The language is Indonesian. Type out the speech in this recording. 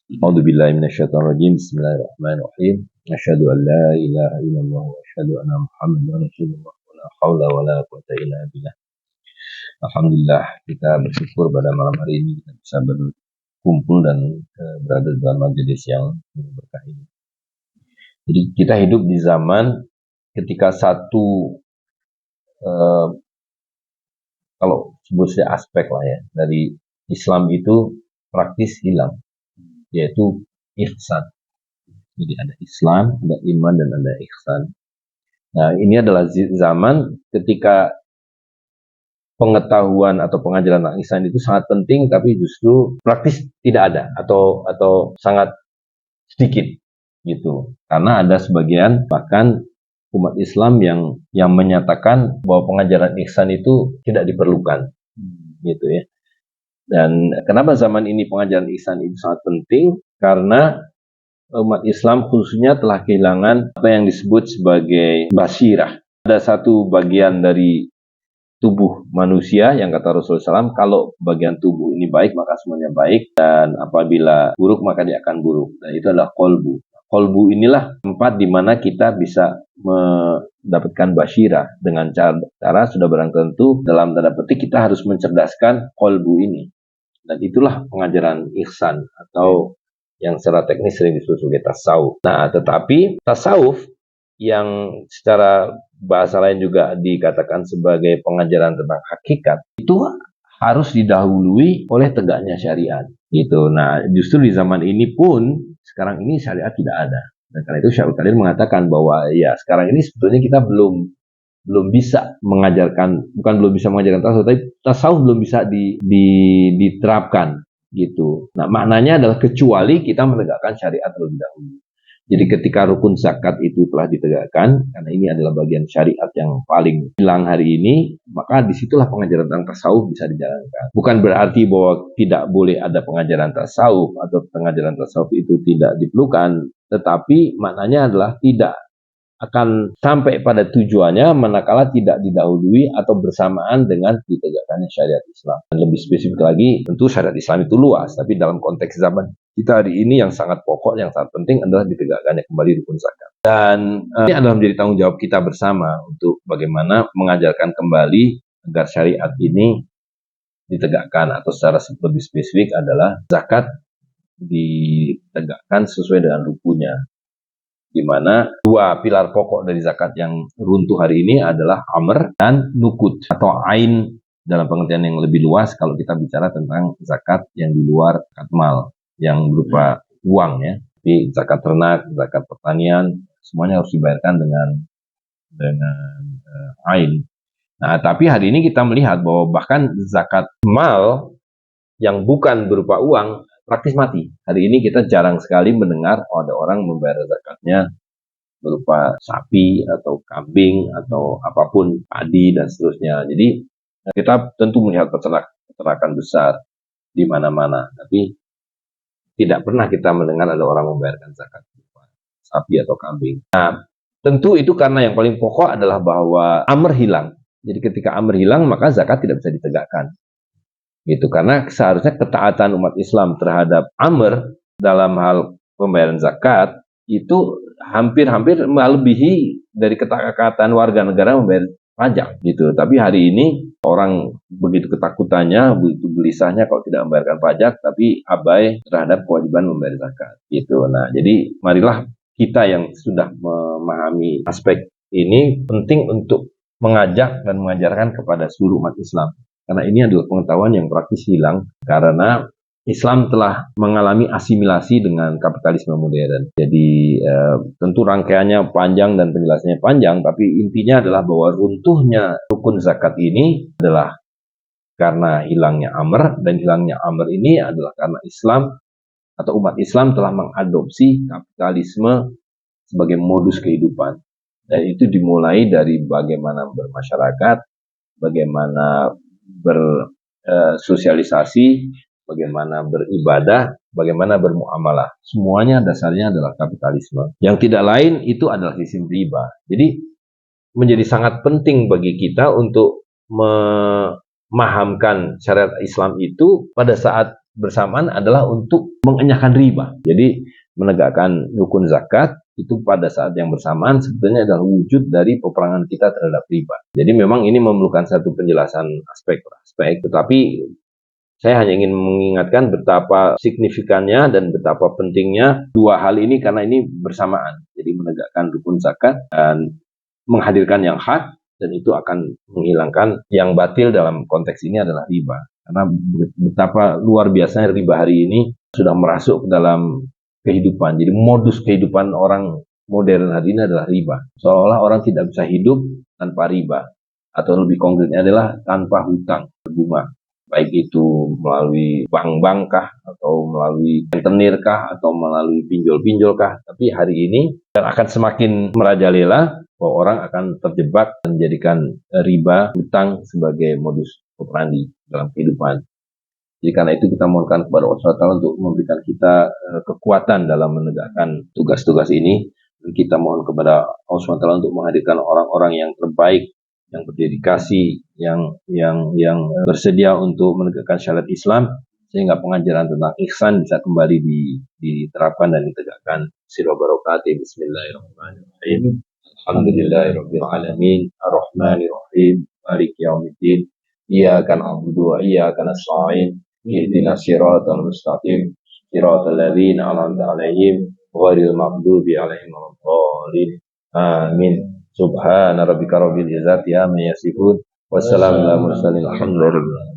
A'udzubillahi minasyaitonirrajim. Bismillahirrahmanirrahim. Asyhadu an la ilaha illallah wa asyhadu anna Muhammadar Rasulullah. Wala haula wala quwwata illa billah. Alhamdulillah, kita bersyukur pada malam hari ini kita bisa berkumpul dan berada dalam majelis yang berkah ini. Jadi kita hidup di zaman ketika satu kalau sebutnya aspek lah ya dari Islam itu praktis hilang, yaitu ihsan. Jadi ada Islam, ada iman, dan ada ihsan. Nah, ini adalah zaman ketika pengetahuan atau pengajaran tentang ihsan itu sangat penting, tapi justru praktis tidak ada atau sangat sedikit gitu. Karena ada sebagian bahkan umat Islam yang menyatakan bahwa pengajaran ihsan itu tidak diperlukan gitu ya. Dan kenapa zaman ini pengajaran ihsan itu sangat penting? Karena umat Islam khususnya telah kehilangan apa yang disebut sebagai basirah. Ada satu bagian dari tubuh manusia yang kata Rasulullah SAW, kalau bagian tubuh ini baik maka semuanya baik, dan apabila buruk maka dia akan buruk. Dan itu adalah kolbu. Kolbu inilah tempat di mana kita bisa mendapatkan basirah dengan cara sudah barang tentu dalam tanda petik kita harus mencerdaskan kolbu ini. Dan itulah pengajaran ihsan atau yang secara teknis sering disebut sebagai tasawuf. Nah, tetapi tasawuf yang secara bahasa lain juga dikatakan sebagai pengajaran tentang hakikat itu harus didahului oleh tegaknya syariat. Gitu. Nah, justru di zaman ini pun sekarang ini syariat tidak ada. Dan karena itu Syekhul Qadir mengatakan bahwa ya sekarang ini sebetulnya kita belum bisa mengajarkan, bukan belum bisa mengajarkan tasawuf, tapi tasawuf belum bisa diterapkan gitu. Nah, maknanya adalah kecuali kita menegakkan syariat terlebih dahulu. Jadi ketika rukun zakat itu telah ditegakkan, karena ini adalah bagian syariat yang paling hilang hari ini, maka disitulah pengajaran tentang tasawuf bisa dijalankan. Bukan berarti bahwa tidak boleh ada pengajaran tasawuf atau pengajaran tasawuf itu tidak diperlukan, tetapi maknanya adalah tidak akan sampai pada tujuannya manakala tidak didahului atau bersamaan dengan ditegakkannya syariat Islam. Dan lebih spesifik lagi, tentu syariat Islam itu luas, tapi dalam konteks zaman kita hari ini yang sangat pokok, yang sangat penting adalah ditegakkannya kembali rukun zakat. Dan ini adalah menjadi tanggung jawab kita bersama untuk bagaimana mengajarkan kembali agar syariat ini ditegakkan, atau secara lebih spesifik adalah zakat ditegakkan sesuai dengan rukunnya. Di mana dua pilar pokok dari zakat yang runtuh hari ini adalah amr dan nukut atau ain dalam pengertian yang lebih luas kalau kita bicara tentang zakat yang di luar zakat mal yang berupa uang ya. Jadi zakat ternak, zakat pertanian semuanya harus dibayarkan dengan ain. Nah, tapi hari ini kita melihat bahwa bahkan zakat mal yang bukan berupa uang praktis mati. Hari ini kita jarang sekali mendengar ada orang membayar zakatnya berupa sapi atau kambing atau apapun, padi dan seterusnya. Jadi kita tentu melihat peternakan besar di mana-mana, tapi tidak pernah kita mendengar ada orang membayarkan zakat berupa sapi atau kambing. Nah, tentu itu karena yang paling pokok adalah bahwa amr hilang. Jadi ketika amr hilang maka zakat tidak bisa ditegakkan. Gitu, karena seharusnya ketaatan umat Islam terhadap amr dalam hal pembayaran zakat itu hampir-hampir melebihi dari ketaatan warga negara membayar pajak gitu. Tapi hari ini orang begitu ketakutannya, begitu gelisahnya kalau tidak membayarkan pajak, tapi abai terhadap kewajiban membayar zakat gitu. Nah, jadi marilah kita yang sudah memahami aspek ini penting untuk mengajak dan mengajarkan kepada seluruh umat Islam. Karena ini adalah pengetahuan yang praktis hilang karena Islam telah mengalami asimilasi dengan kapitalisme modern. Jadi tentu rangkaiannya panjang dan penjelasannya panjang, tapi intinya adalah bahwa runtuhnya rukun zakat ini adalah karena hilangnya amr, dan hilangnya amr ini adalah karena Islam atau umat Islam telah mengadopsi kapitalisme sebagai modus kehidupan. Dan itu dimulai dari bagaimana bermasyarakat, bagaimana bersosialisasi, bagaimana beribadah, bagaimana bermuamalah. Semuanya dasarnya adalah kapitalisme. Yang tidak lain itu adalah sistem riba. Jadi menjadi sangat penting bagi kita untuk memahamkan syariat Islam itu pada saat bersamaan adalah untuk mengenyahkan riba. Jadi menegakkan rukun zakat itu pada saat yang bersamaan sebetulnya adalah wujud dari peperangan kita terhadap riba. Jadi memang ini memerlukan satu penjelasan aspek-aspek, tetapi saya hanya ingin mengingatkan betapa signifikannya dan betapa pentingnya dua hal ini karena ini bersamaan. Jadi menegakkan rukun zakat dan menghadirkan yang hak, dan itu akan menghilangkan yang batil. Dalam konteks ini adalah riba. Karena betapa luar biasanya riba hari ini sudah merasuk ke dalam kehidupan. Jadi modus kehidupan orang modern hari ini adalah riba. Seolah-olah orang tidak bisa hidup tanpa riba. Atau lebih konkretnya adalah tanpa hutang berbunga. Baik itu melalui bank-bank kah, atau melalui rentenir kah, atau melalui pinjol-pinjol kah. Tapi hari ini akan semakin merajalela bahwa orang akan terjebak dan menjadikan riba, hutang sebagai modus operandi dalam kehidupan. Jadi karena itu kita mohonkan kepada Allah SWT untuk memberikan kita kekuatan dalam menegakkan tugas-tugas ini. Dan kita mohon kepada Allah SWT untuk menghadirkan orang-orang yang terbaik, yang berdedikasi, yang bersedia untuk menegakkan syariat Islam, sehingga pengajaran tentang ihsan bisa kembali diterapkan dan ditegakkan. Sirah barakatuh. Bismillahirrahmanirrahim. Alhamdulillahirabbil alamin, arrahmanir rahim, maliki yaumiddin. Iyyaka na'budu wa iyyaka nasta'in. Ihdinas siratal mustaqim, siratal ladzina an'amta 'alaihim ghairil maghdubi 'alaihim waladdallin. Amin. Subhana rabbika rabbil izzati amma yasifun, wassalamu alal mursalin, alhamdulillah.